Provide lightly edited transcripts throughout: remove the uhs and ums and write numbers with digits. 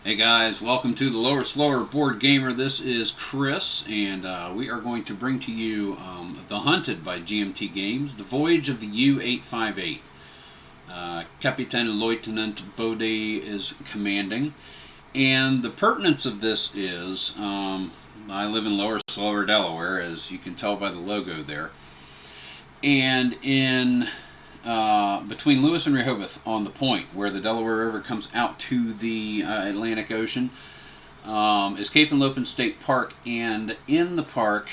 Hey guys, welcome to the Lower Slower Board Gamer. This is Chris, and we are going to bring to you The Hunted by GMT Games, The Voyage of the U858. KapitanLeutnant Bode is commanding, and the pertinence of this is I live in Lower Slower, Delaware, as you can tell by the logo there, and in between Lewes and Rehoboth on the point where the Delaware River comes out to the Atlantic Ocean is KapitanLeutnant State Park, and in the park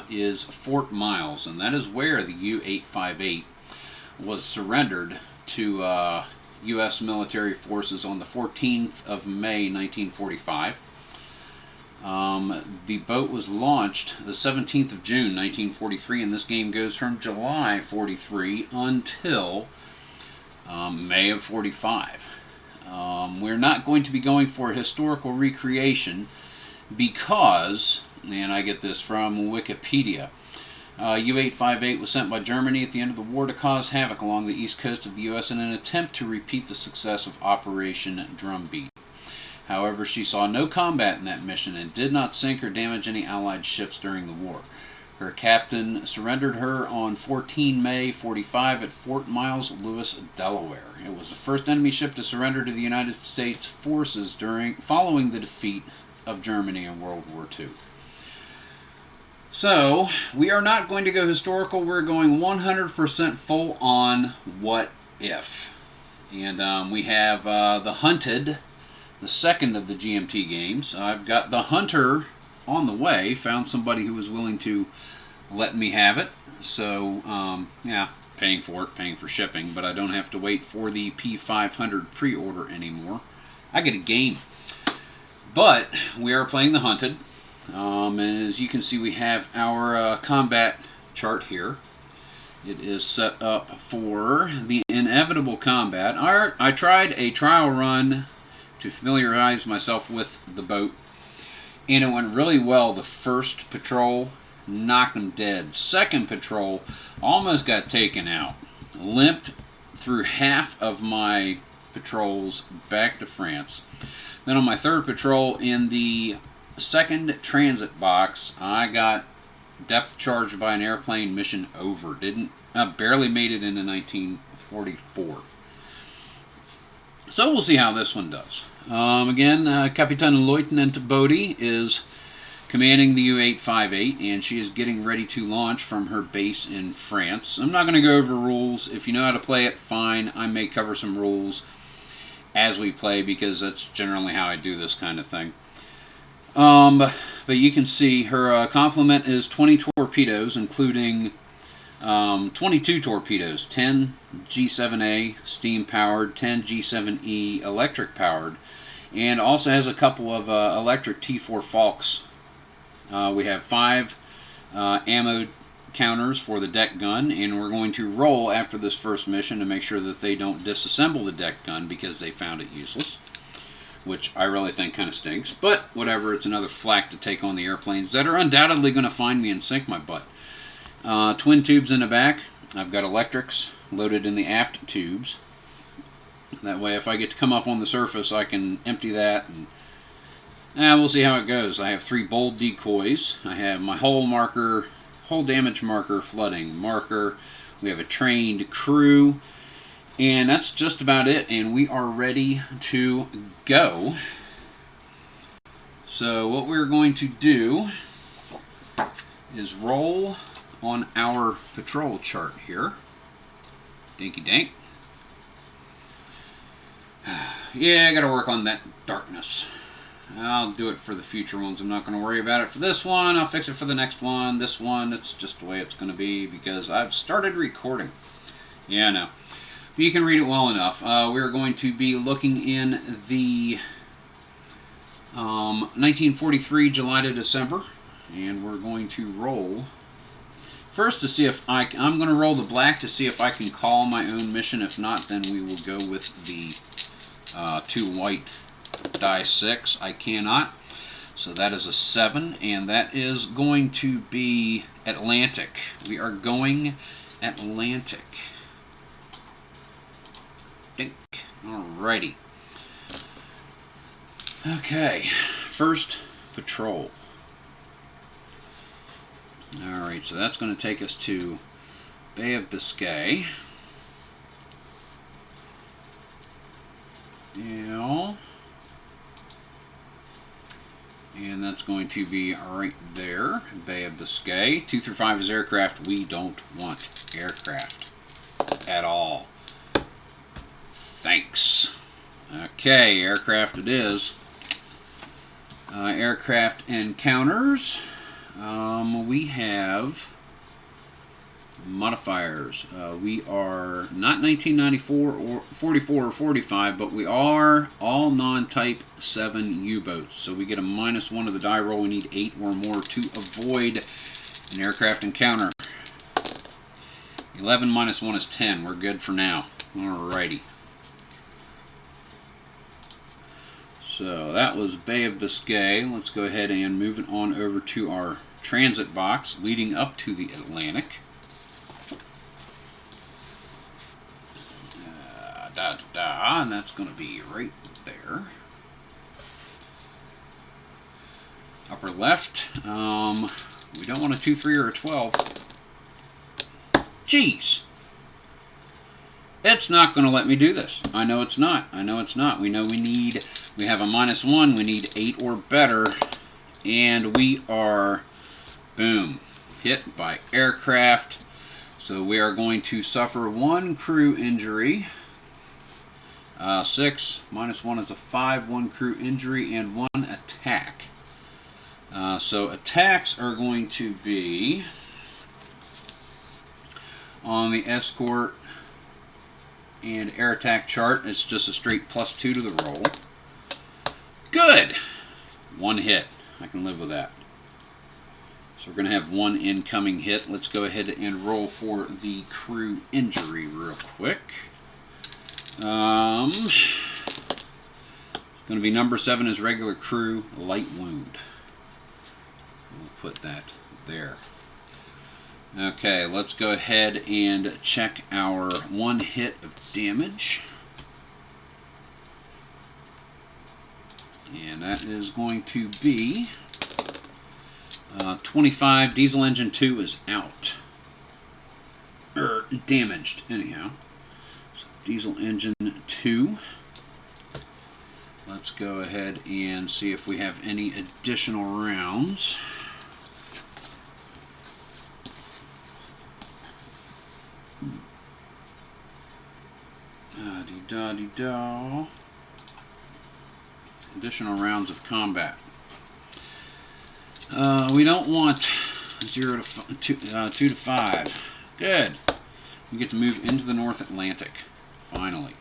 is Fort Miles, and that is where the U858 was surrendered to U.S. military forces on the 14th of May 1945. The boat was launched the 17th of June 1943, and this game goes from July 43 until May of 45. We're not going to be going for historical recreation because, and I get this from Wikipedia, U858 was sent by Germany at the end of the war to cause havoc along the east coast of the U.S. in an attempt to repeat the success of Operation Drumbeat. However, she saw no combat in that mission and did not sink or damage any Allied ships during the war. Her captain surrendered her on 14 May 45 at Fort Miles, Lewes, Delaware. It was the first enemy ship to surrender to the United States forces following the defeat of Germany in World War II. So, we are not going to go historical. We're going 100% full on what if. And we have The Hunted, the second of the GMT games. I've got The Hunter on the way. Found somebody who was willing to let me have it. So, yeah, paying for it, paying for shipping, but I don't have to wait for the P500 pre-order anymore. I get a game. But we are playing The Hunted. And as you can see, we have our combat chart here. It is set up for the inevitable combat. I tried a trial run to familiarize myself with the boat, and it went really well. The first patrol knocked them dead. Second patrol almost got taken out. Limped through half of my patrols back to France. Then on my third patrol in the second transit box, I got depth charged by an airplane. Mission over. Barely made it into 1944. So we'll see how this one does. Again, KapitanLeutnant Bode is commanding the U858, and she is getting ready to launch from her base in France. I'm not going to go over rules. If you know how to play it, fine. I may cover some rules as we play because that's generally how I do this kind of thing. But you can see her complement is 20 torpedoes, including 22 torpedoes, 10 G7A steam-powered, 10 G7E electric-powered, and also has a couple of electric T4 Falks. We have 5 ammo counters for the deck gun, and we're going to roll after this first mission to make sure that they don't disassemble the deck gun because they found it useless, which I really think kind of stinks, but whatever, it's another flak to take on the airplanes that are undoubtedly going to find me and sink my butt. Twin tubes in the back. I've got electrics loaded in the aft tubes. That way, if I get to come up on the surface, I can empty that, and we'll see how it goes. I have 3 bold decoys. I have my hull damage marker, flooding marker. We have a trained crew, and that's just about it, and we are ready to go. So what we're going to do is roll on our patrol chart here. Dinky dank. Yeah, I gotta work on that darkness. I'll do it for the future ones. I'm not going to worry about it for this one. I'll fix it for the next one. This one, it's just the way it's going to be because I've started recording. Yeah, I know. But you can read it well enough. We're going to be looking in the 1943 July to December, and we're going to roll first to see if I'm going to roll the black to see if I can call my own mission. If not, then we will go with the 2 white die 6. I cannot. So that is a 7, and that is going to be Atlantic. We are going Atlantic. Dink. Alrighty. Okay, first patrol. Alright, so that's going to take us to Bay of Biscay. Yeah. And that's going to be right there, Bay of Biscay. 2 through 5 is aircraft. We don't want aircraft at all. Thanks. Okay, aircraft it is. Aircraft encounters. We have modifiers. We are not 1994 or 44 or 45, but we are all non-type 7 U-boats. So we get a -1 of the die roll. We need 8 or more to avoid an aircraft encounter. 11 minus 1 is 10. We're good for now. Alrighty. So that was Bay of Biscay. Let's go ahead and move it on over to our transit box leading up to the Atlantic. And that's going to be right there. Upper left. We don't want a 2, 3, or a 12. Jeez. It's not going to let me do this. I know it's not. I know it's not. We know we have a -1. We need 8 or better. And we are, boom, hit by aircraft. So we are going to suffer 1 crew injury. 6 minus 1 is a 5, 1 crew injury, and 1 attack. So attacks are going to be on the escort and air attack chart. It's just a straight +2 to the roll. Good! 1 hit. I can live with that. So we're going to have 1 incoming hit. Let's go ahead and roll for the crew injury real quick. It's going to be number 7 is regular crew, light wound. We'll put that there. Okay, let's go ahead and check our 1 hit of damage. And that is going to be 25. Diesel engine 2 is out. Or damaged, anyhow. So diesel engine 2. Let's go ahead and see if we have any additional rounds. Da-dee-da-dee-da. Additional rounds of combat. We don't want 2 to 5. Good. We get to move into the North Atlantic, finally.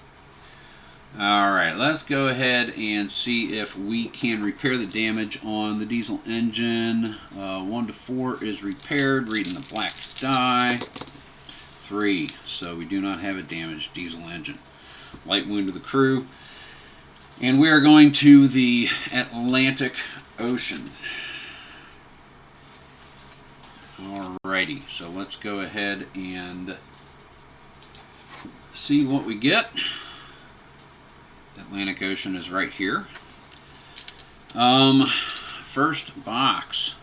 Alright, let's go ahead and see if we can repair the damage on the diesel engine. 1 to 4 is repaired, reading the black die. 3, so we do not have a damaged diesel engine. Light wound to the crew. And we are going to the Atlantic Ocean. Alrighty, so let's go ahead and see what we get. Atlantic Ocean is right here. First box,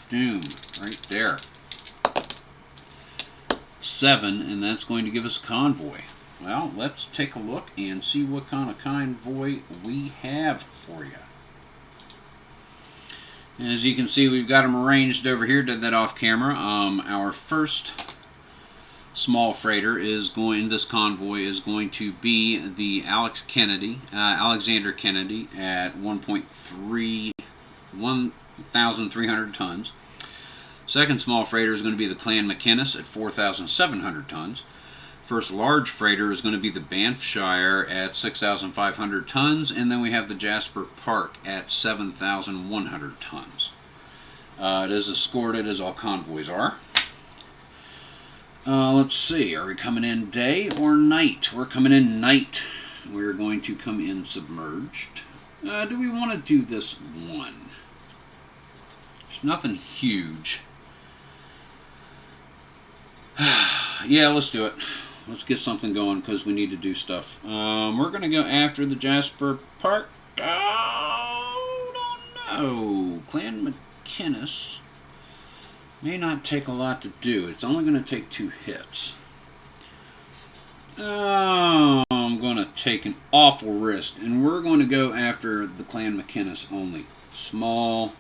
Doom, right there. 7, and that's going to give us a convoy. Well, let's take a look and see what kind of convoy we have for you. As you can see, we've got them arranged over here. Did that off camera. Our first small freighter is going. This convoy is going to be the Alexander Kennedy at 1,300 tons. Second small freighter is going to be the Clan McInnes at 4,700 tons. First large freighter is going to be the Banffshire at 6,500 tons, and then we have the Jasper Park at 7,100 tons. It is escorted, as all convoys are. Let's see, are we coming in day or night? We're coming in night. We're going to come in submerged. Do we want to do this one? There's nothing huge. Yeah, let's do it. Let's get something going because we need to do stuff. We're going to go after the Jasper Park. Oh! Oh, Clan McInnes may not take a lot to do. It's only going to take 2 hits. Oh, I'm going to take an awful risk, and we're going to go after the Clan McInnes only. Small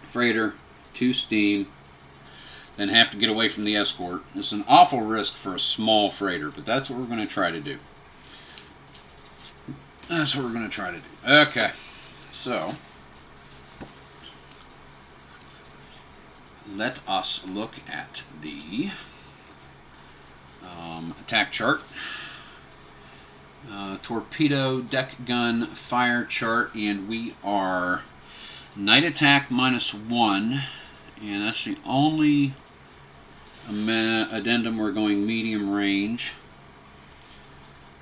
freighter, 2 steam, then have to get away from the escort. It's an awful risk for a small freighter, but that's what we're going to try to do. That's what we're going to try to do. Okay, so let us look at the attack chart. Torpedo, deck gun, fire chart, and we are night attack -1, and that's the only addendum we're going medium range.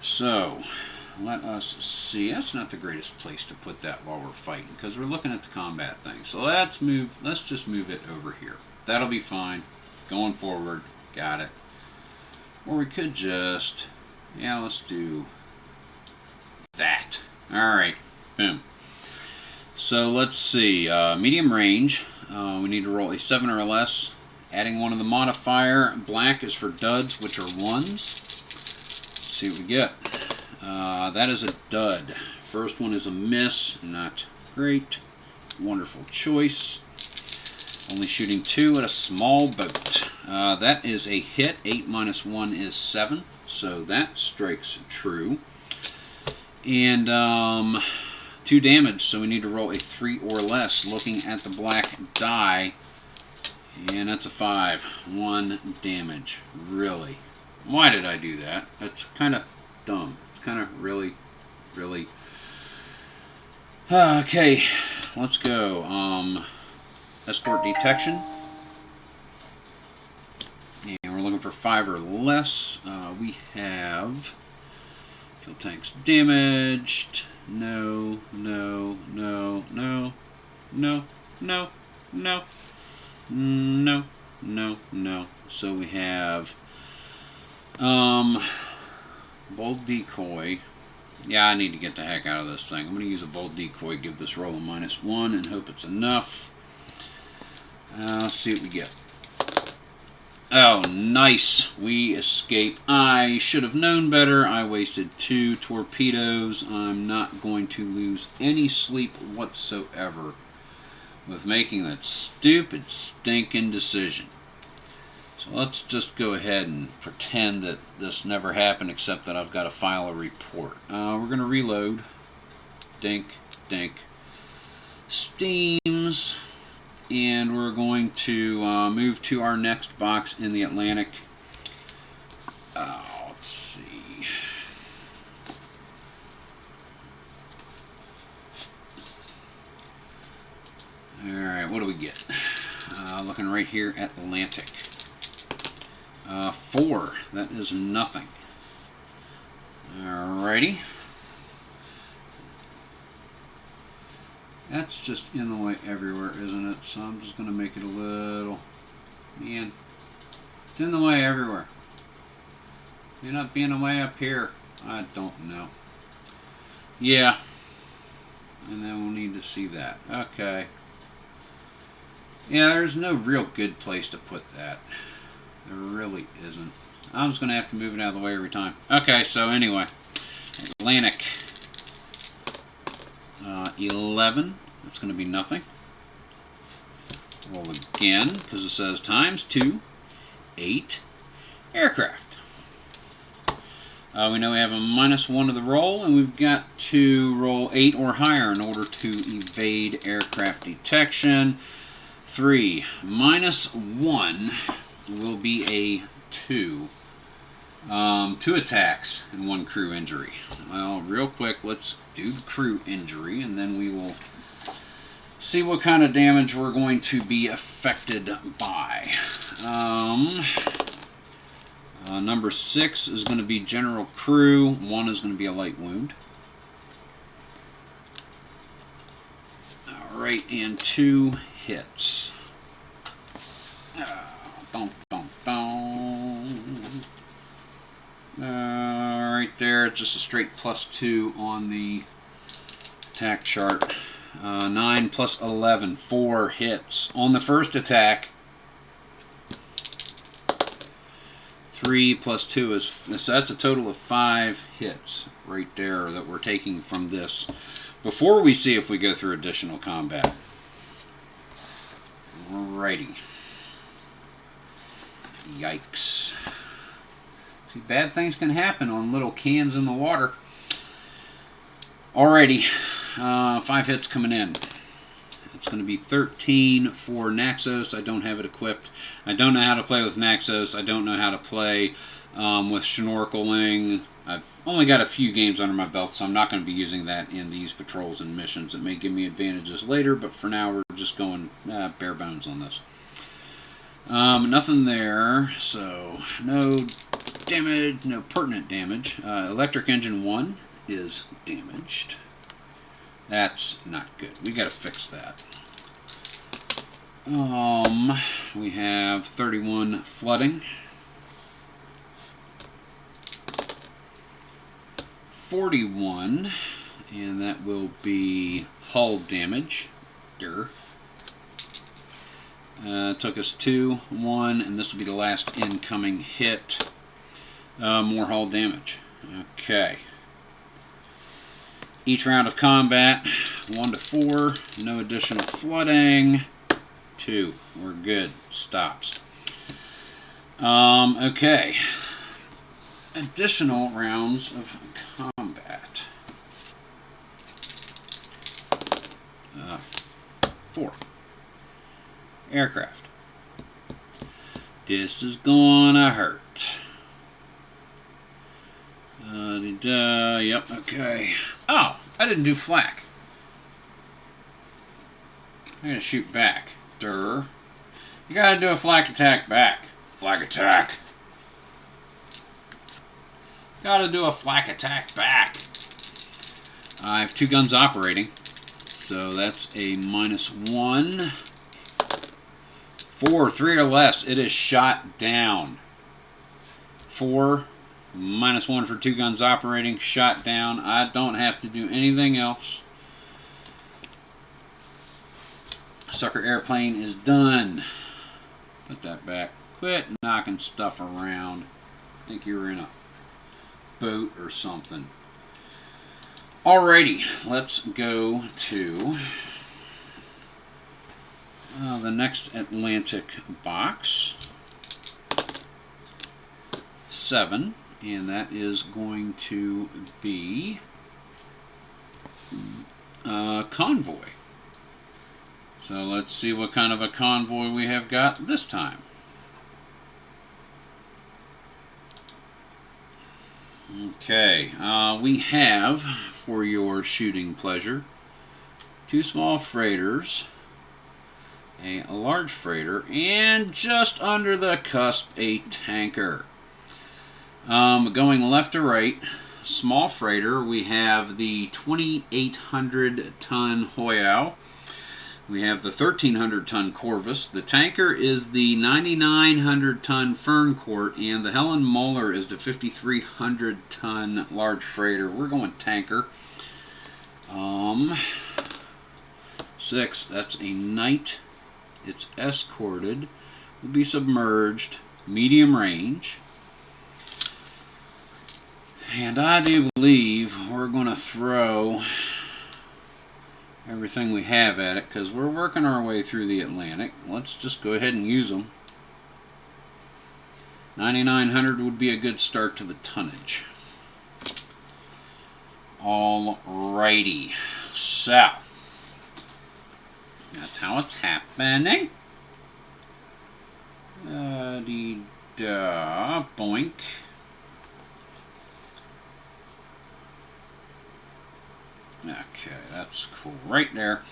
So let us see. That's not the greatest place to put that while we're fighting, because we're looking at the combat thing. So let's just move it over here. That'll be fine. Going forward, got it. Or we could just, yeah, let's do that. Alright, boom. So let's see, medium range, we need to roll a 7 or less, adding 1 of the modifier. Black is for duds, which are 1s. Let's see what we get. That is a dud. First one is a miss, not great. Wonderful choice. Only shooting 2 at a small boat. That is a hit. 8 minus 1 is 7, so that strikes true. And 2 damage, so we need to roll a 3 or less. Looking at the black die, and that's a 5. 1 damage. Really? Why did I do that? That's kind of dumb. It's kind of really. Okay, let's go. Escort detection. And we're looking for 5 or less. We have fuel tanks damaged. No. So we have bold decoy. Yeah, I need to get the heck out of this thing. I'm going to use a bold decoy, give this roll a -1, and hope it's enough. Let's see what we get. Oh, nice. We escape. I should have known better. I wasted 2 torpedoes. I'm not going to lose any sleep whatsoever with making that stupid, stinking decision. So let's just go ahead and pretend that this never happened, except that I've got to file a report. We're going to reload. Dink, dink. Steams. And we're going to move to our next box in the Atlantic. Let's see. Alright, what do we get? Looking right here at Atlantic. 4. That is nothing. Alrighty. That's just in the way everywhere, isn't it? So I'm just going to make it a little... Man, it's in the way everywhere. You're not being away up here. I don't know. Yeah. And then we'll need to see that. Okay. Yeah, there's no real good place to put that. There really isn't. I'm just going to have to move it out of the way every time. Okay, so anyway. Atlantic. 11. That's going to be nothing. Roll again, because it says ×2, 8 aircraft. We know we have a -1 to the roll, and we've got to roll 8 or higher in order to evade aircraft detection. 3 -1 will be a 2. 2 attacks and 1 crew injury. Well, real quick, let's do the crew injury, and then we will see what kind of damage we're going to be affected by. Number 6 is going to be general crew. 1 is going to be a light wound. Alright, and 2 hits. Right there, just a straight +2 on the attack chart. 9 plus 11, 4 hits. On the first attack, 3 plus 2 is, so that's a total of 5 hits right there that we're taking from this before we see if we go through additional combat. Alrighty. Yikes. See, bad things can happen on little cans in the water. Alrighty. 5 hits coming in. It's going to be 13 for Naxos. I don't have it equipped. I don't know how to play with Naxos. I don't know how to play with snorkeling. I've only got a few games under my belt, so I'm not going to be using that in these patrols and missions. It may give me advantages later, but for now we're just going bare bones on this. Nothing there, so no damage, no pertinent damage. Electric engine 1 is damaged. That's not good. We got to fix that. We have 31 flooding, 41, and that will be hull damage. Took us 2, 1, and this will be the last incoming hit. More hull damage. Okay. Each round of combat, 1 to 4, no additional flooding. 2, we're good. Stops. Okay. Additional rounds of combat. 4. Aircraft. This is gonna hurt. Yep, okay. Oh, I didn't do flak. I gotta shoot back. You gotta do a flak attack back. Flak attack. Gotta do a flak attack back. I have 2 guns operating, so that's a -1. 4, 3 or less, it is shot down. 4, -1 for 2 guns operating, shot down. I don't have to do anything else. Sucker airplane is done. Put that back. Quit knocking stuff around. I think you were in a boat or something. Alrighty, let's go to the next Atlantic box. 7, and that is going to be convoy. So let's see what kind of a convoy we have got this time. Okay, we have, for your shooting pleasure, 2 small freighters, a large freighter, and just under the cusp, a tanker. Going left to right, small freighter, we have the 2,800-ton Hoyau. We have the 1,300-ton Corvus. The tanker is the 9,900-ton Ferncourt, and the Helen Moeller is the 5,300-ton large freighter. We're going tanker. 6, that's a Knight. It's escorted. Will be submerged. Medium range. And I do believe we're going to throw everything we have at it, because we're working our way through the Atlantic. Let's just go ahead and use them. 9,900 would be a good start to the tonnage. Alrighty, so that's how it's happening. Boink. Okay, that's cool right there.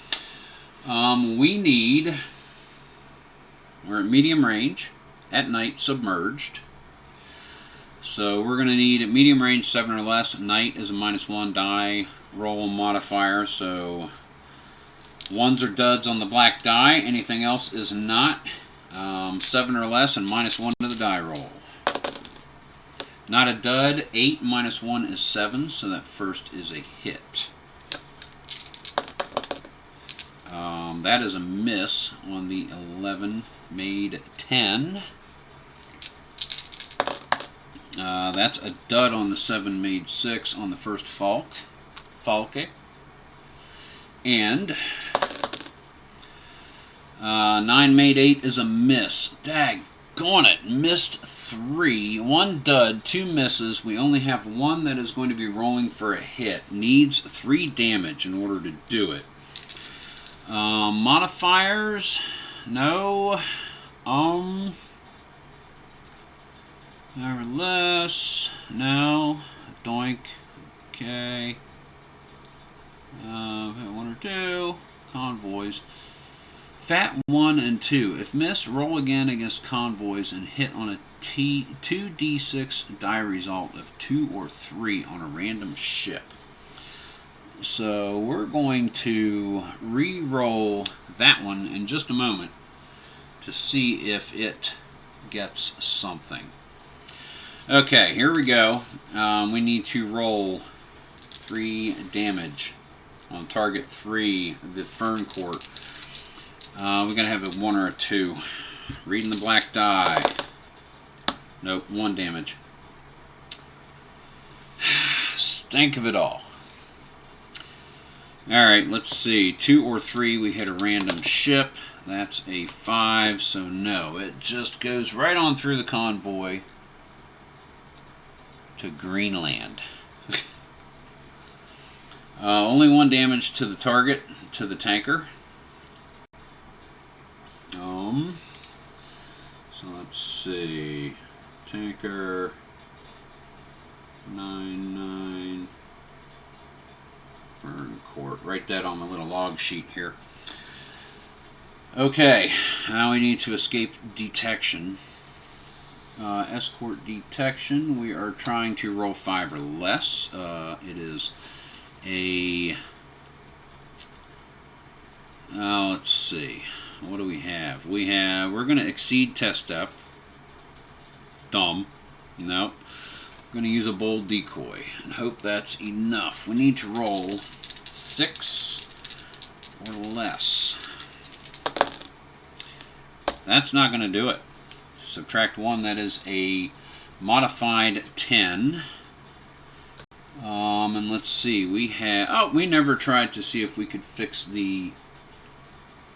We're at medium range, at night, submerged. So we're going to need at medium range 7 or less. Night is a -1 die roll modifier, so 1s are duds on the black die. Anything else is not. 7 or less and -1 to the die roll. Not a dud. 8 -1 is 7, so that first is a hit. That is a miss on the 11 made 10. That's a dud on the 7 made 6 on the first Falke. And 9 made 8 is a miss. Daggone it, missed 3. 1 dud, 2 misses. We only have 1 that is going to be rolling for a hit. Needs 3 damage in order to do it. Modifiers? No. More or less. No. Doink. Okay. 1 or 2. Convoys. Fat 1 and 2. If miss, roll again against convoys and hit on a 2d6 die result of 2 or 3 on a random ship. So we're going to re-roll that one in just a moment to see if it gets something. Okay, here we go. We need to roll 3 damage on target 3, the Fern Court. We're going to have a 1 or a 2. Reading the black die. Nope, 1 damage. Stink of it all. Alright, let's see. 2 or 3, we hit a random ship. That's a 5, so no. It just goes right on through the convoy to Greenland. Only 1 damage to the target, to the tanker. So let's see. Tanker 9-9 Fern Court. Write that on my little log sheet here. Okay, now we need to escape detection. Escort detection, we are trying to roll 5 or less. It is a... let's see. What do we have? We're going to exceed test depth. Dumb. Nope. I'm going to use a bold decoy and hope that's enough. We need to roll 6 or less. That's not going to do it. Subtract 1, that is a modified 10. And let's see, we never tried to see if we could fix the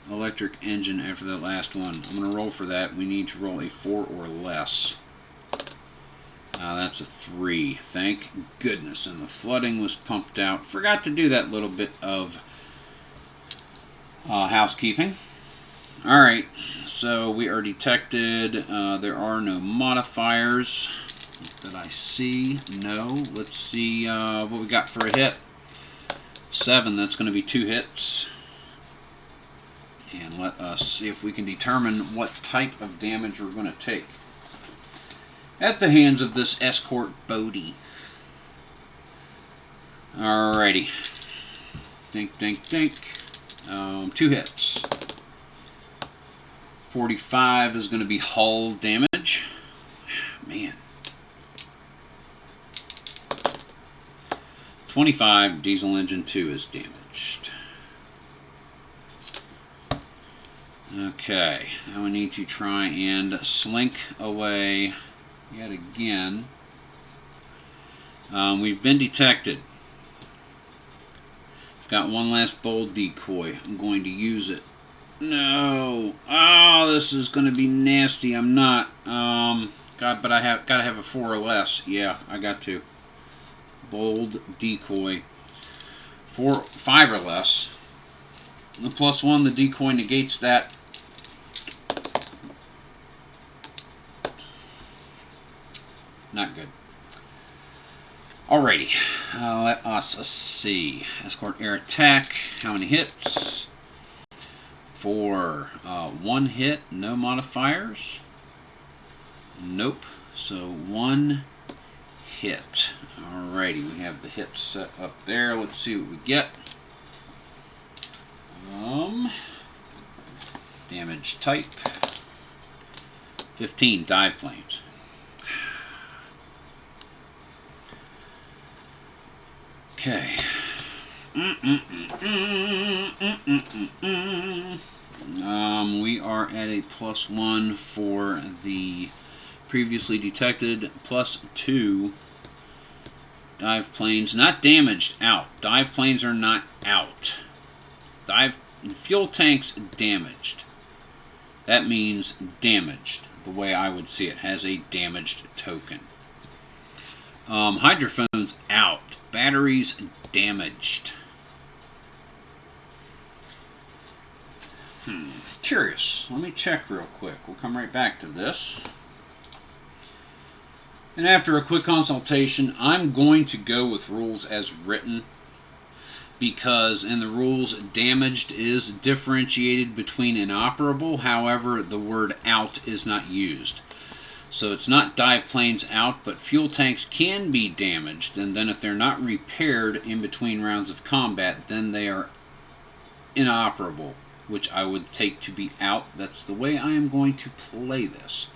electric engine after that last one. I'm going to roll for that. We need to roll a 4 or less. That's a 3. Thank goodness. And the flooding was pumped out. Forgot to do that little bit of housekeeping. Alright, so we are detected. There are no modifiers that I see. No. Let's see what we got for a hit. 7. That's going to be 2 hits. And let us see if we can determine what type of damage we're going to take at the hands of this escort Bode. Alrighty. Think. 2 hits. 45 is going to be hull damage. Man. 25, diesel engine 2 is damaged. Okay, now we need to try and slink away yet again. We've been detected. I've got 1 last bold decoy. I'm going to use it. No. Oh, this is going to be nasty. I'm not. God, but I got to have a 4 or less. Yeah, I got to. Bold decoy. 5 or less. The +1, the decoy negates that. Not good. Alrighty. Let us see. Escort air attack. How many hits? 4. 1 hit. No modifiers. Nope. So 1 hit. Alrighty. We have the hits set up there. Let's see what we get. Damage type 15 dive planes. Okay. We are at a +1 for the previously detected, +2 dive planes, not damaged, out. Dive planes are not out. Fuel tanks damaged. That means damaged, the way I would see it, has a damaged token. Hydrophones out. Batteries damaged. Curious. Let me check real quick. We'll come right back to this. And after a quick consultation, I'm going to go with rules as written, because in the rules, damaged is differentiated between inoperable. However, the word out is not used. So it's not dive planes out, but fuel tanks can be damaged, and then if they're not repaired in between rounds of combat, then they are inoperable, which I would take to be out. That's the way I am going to play this.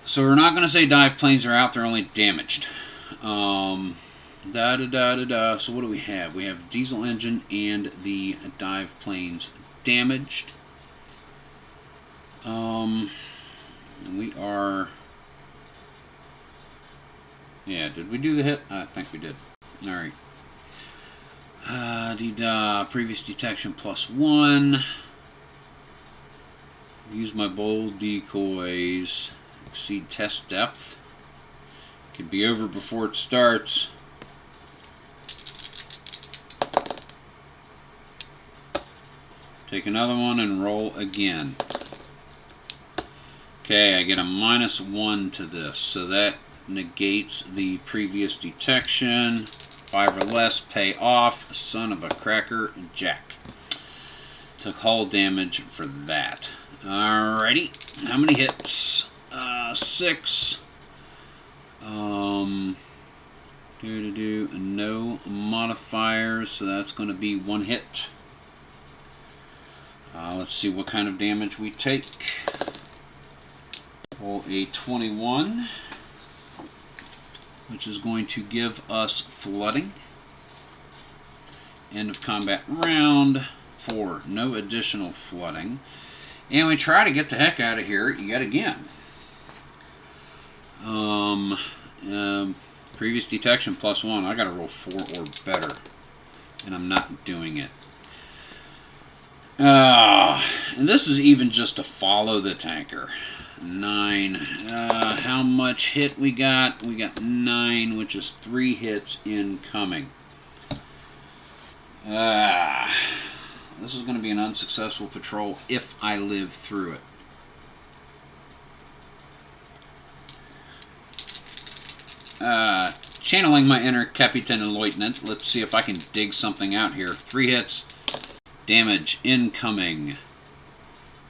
So we're not going to say dive planes are out, they're only damaged. So what do we have? We have diesel engine and the dive planes damaged. We are... Yeah, did we do the hit? I think we did. Alright. Previous detection +1. Use my bold decoys. Exceed test depth. Could be over before it starts. Take another one and roll again. Okay, I get a -1 to this, so that negates the previous detection. 5 or less, pay off. Son of a cracker jack. Took hull damage for that. Alrighty, how many hits? 6. No modifiers, so that's going to be 1 hit. Let's see what kind of damage we take. Roll a 21, which is going to give us flooding. End of combat round 4. No additional flooding. And we try to get the heck out of here yet again. Previous detection +1. I gotta roll 4 or better. And I'm not doing it. And this is even just to follow the tanker. 9. How much hit we got? We got 9, which is 3 hits incoming. This is going to be an unsuccessful patrol if I live through it. Channeling my inner KapitanLeutnant. Let's see if I can dig something out here. 3 hits. Damage incoming.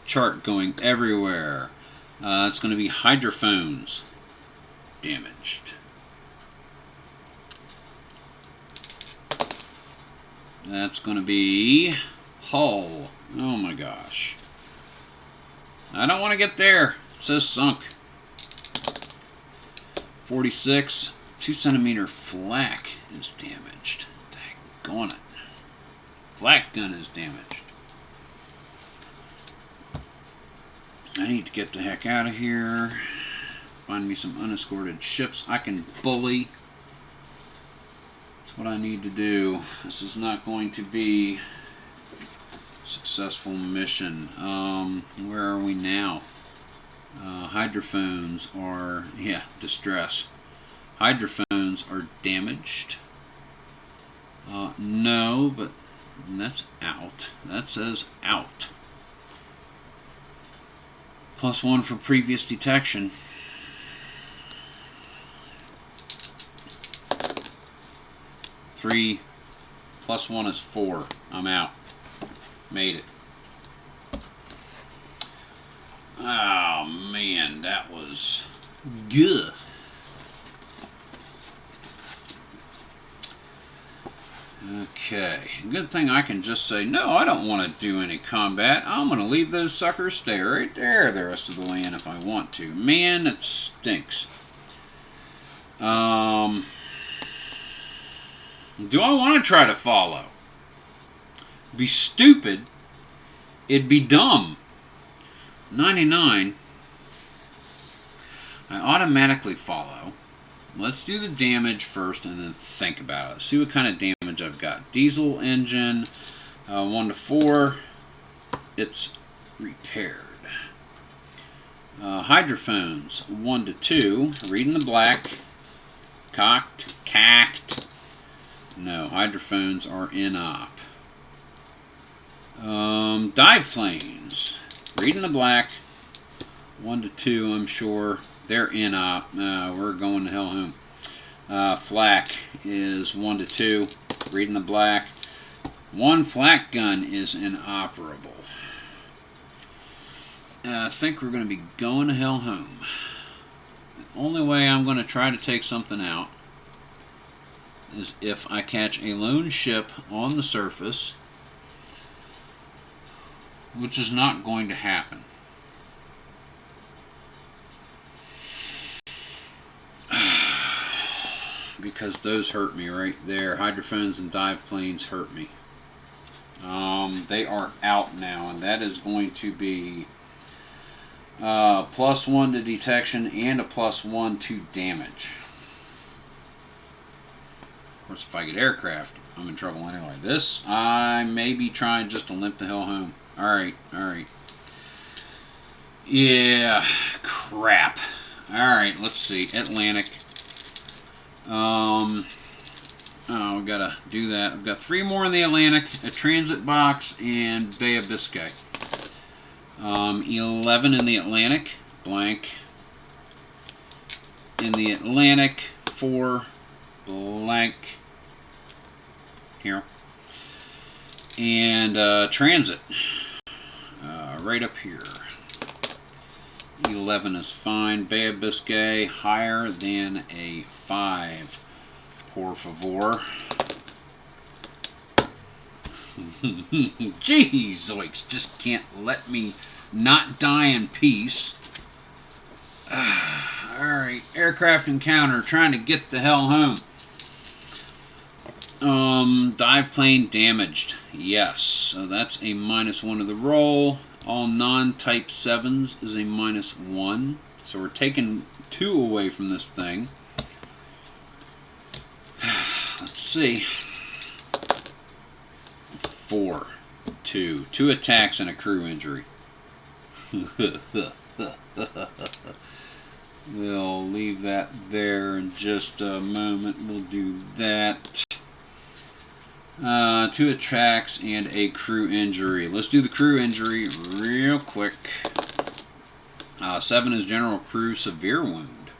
Chart going everywhere. It's going to be hydrophones damaged. That's going to be hull. Oh my gosh. I don't want to get there. It says sunk. 46. 2-centimeter flak is damaged. Daggone it. Flak gun is damaged. I need to get the heck out of here. Find me some unescorted ships I can bully. That's what I need to do. This is not going to be a successful mission. Where are we now? Hydrophones are, distress. Hydrophones are damaged. No, but that's out. That says out. +1 for previous detection. 3 +1 is 4. I'm out. Made it. Oh man, that was good. Okay, good thing I can just say, no, I don't want to do any combat. I'm going to leave those suckers stay right there the rest of the way in if I want to. Man, it stinks. Do I want to try to follow? It'd be stupid. It'd be dumb. 99. I automatically follow. Let's do the damage first and then think about it. See what kind of damage I've got. Diesel engine, 1 to 4. It's repaired. Hydrophones, 1 to 2. Reading the black. Cocked, cacked. No, hydrophones are in op. Dive planes. Reading the black. 1 to 2, I'm sure. They're in op. We're going to hell home. Flak is 1 to 2. Reading the black. 1 flak gun is inoperable. I think we're going to be going to hell home. The only way I'm going to try to take something out is if I catch a lone ship on the surface, which is not going to happen. Because those hurt me right there. Hydrophones and dive planes hurt me. They are out now, and that is going to be +1 to detection and a +1 to damage. Of course, if I get aircraft, I'm in trouble anyway. This, I may be trying just to limp the hell home. Alright, alright. Yeah, crap. Alright, let's see. Atlantic. Oh, I've got to do that. I've got 3 more in the Atlantic, a transit box, and Bay of Biscay. 11 in the Atlantic, blank. In the Atlantic, 4, blank. Here. And transit, right up here. 11 is fine. Bay of Biscay, higher than a 5. Por favor. Jeez, Zoiks, just can't let me not die in peace. Alright, aircraft encounter, trying to get the hell home. Dive plane damaged. Yes, so that's a -1 to the roll. All non-type 7s is a -1. So we're taking 2 away from this thing. Let's see. 4, 2. 2 attacks and a crew injury. We'll leave that there in just a moment. We'll do that. 2 attacks and a crew injury. Let's do the crew injury real quick. 7 is general crew severe wound.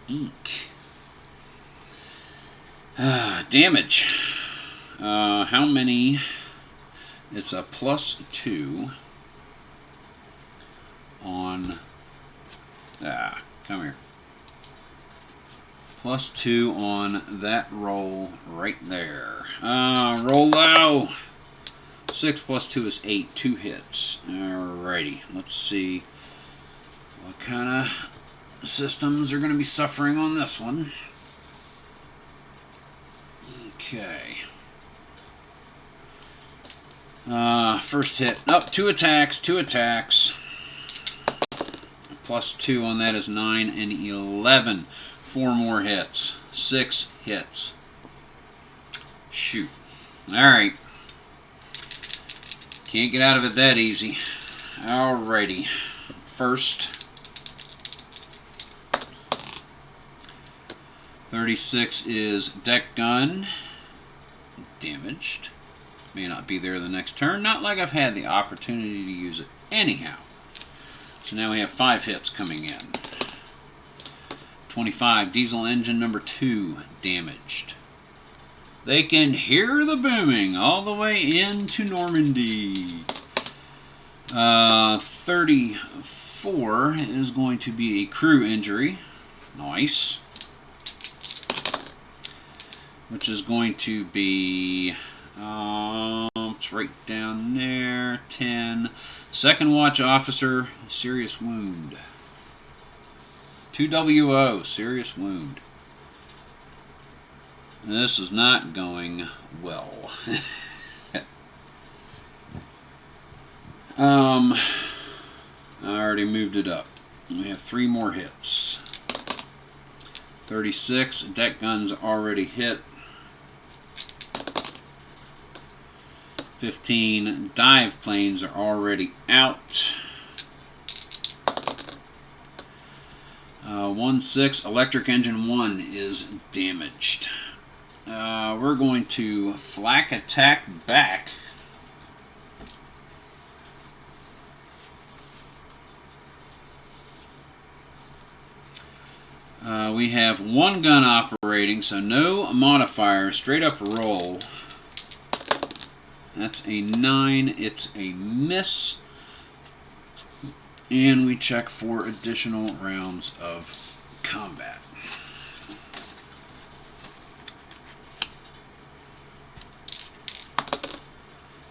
Eek. Damage. How many? It's a +2 on... come here. +2 on that roll right there. Roll low. 6 + 2 is 8. 2 hits. Alrighty. Let's see what kind of systems are going to be suffering on this one. Okay. First hit. Up, 2 attacks. 2 attacks. +2 on that is 9 and 11. 4 more hits. 6 hits. Shoot. Alright. Can't get out of it that easy. Alrighty. First. 36 is deck gun. Damaged. May not be there the next turn. Not like I've had the opportunity to use it anyhow. So now we have 5 hits coming in. 25, diesel engine number 2, damaged. They can hear the booming all the way into Normandy. 34 is going to be a crew injury. Nice. Which is going to be... it's right down there. 10. Second watch officer, serious wound. 2 WO, serious wound. This is not going well. I already moved it up. We have 3 more hits. 36, deck guns already hit. 15, dive planes are already out. 1-6, electric engine 1 is damaged. We're going to flak attack back. We have 1 gun operating, so no modifier, straight up roll. That's a 9, it's a miss. And we check for additional rounds of combat.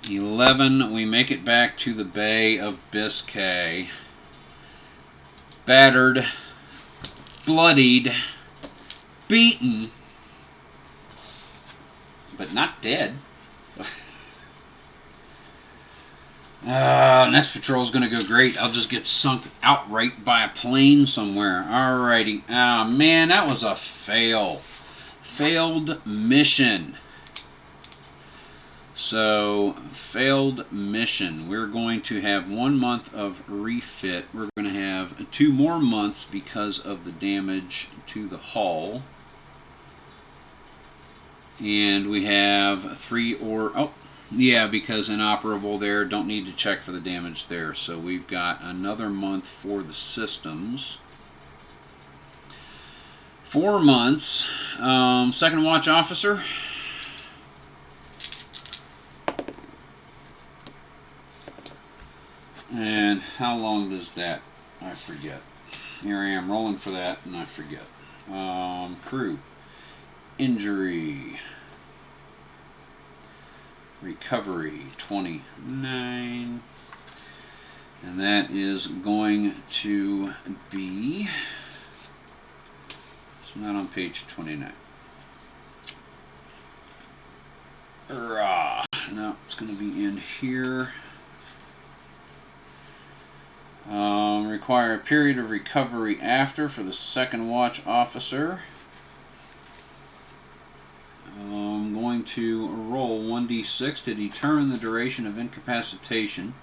$11, we make it back to the Bay of Biscay. Battered, bloodied, beaten, but not dead. Next patrol is going to go great. I'll just get sunk outright by a plane somewhere. Alrighty. Ah, man, that was a fail. Failed mission. So, failed mission. We're going to have 1 month of refit. We're going to have 2 more months because of the damage to the hull. And we have 3 or... Oh, yeah, because inoperable there. Don't need to check for the damage there. So we've got another month for the systems. 4 months. Second watch officer. And how long does that? I forget. Here I am rolling for that and I forget. Crew. Injury. Recovery 29. And that is going to be... It's not on page 29. No, it's going to be in here. Require a period of recovery after for the second watch officer. I'm going to roll 1d6 to determine the duration of incapacitation.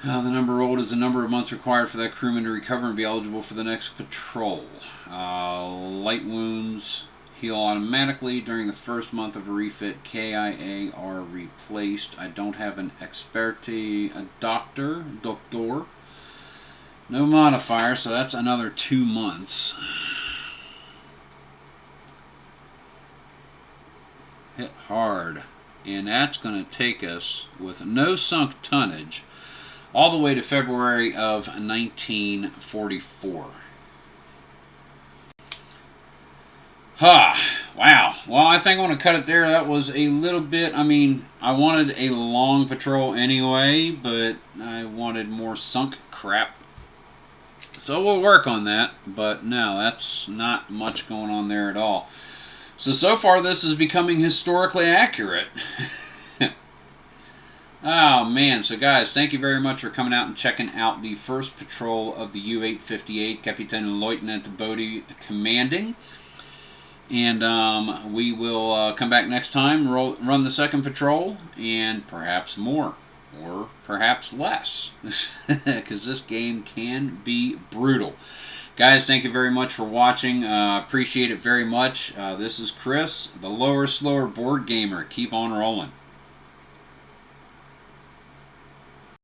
The number rolled is the number of months required for that crewman to recover and be eligible for the next patrol. Light wounds heal automatically during the first month of a refit. KIA are replaced. I don't have an experte, a doctor. No modifier, so that's another 2 months. Hit hard. And that's going to take us, with no sunk tonnage, all the way to February of 1944. Wow. Well, I think I'm going to cut it there. That was a little bit, I mean, I wanted a long patrol anyway, but I wanted more sunk crap. So we'll work on that, but no, that's not much going on there at all. So far this is becoming historically accurate. Oh man, so guys, thank you very much for coming out and checking out the first patrol of the U858, KapitanLeutnant Bode commanding. And we will come back next time, run the second patrol, and perhaps more, or perhaps less, because this game can be brutal. Guys, thank you very much for watching. Appreciate it very much. This is Chris, the Lower Slower Board Gamer. Keep on rolling.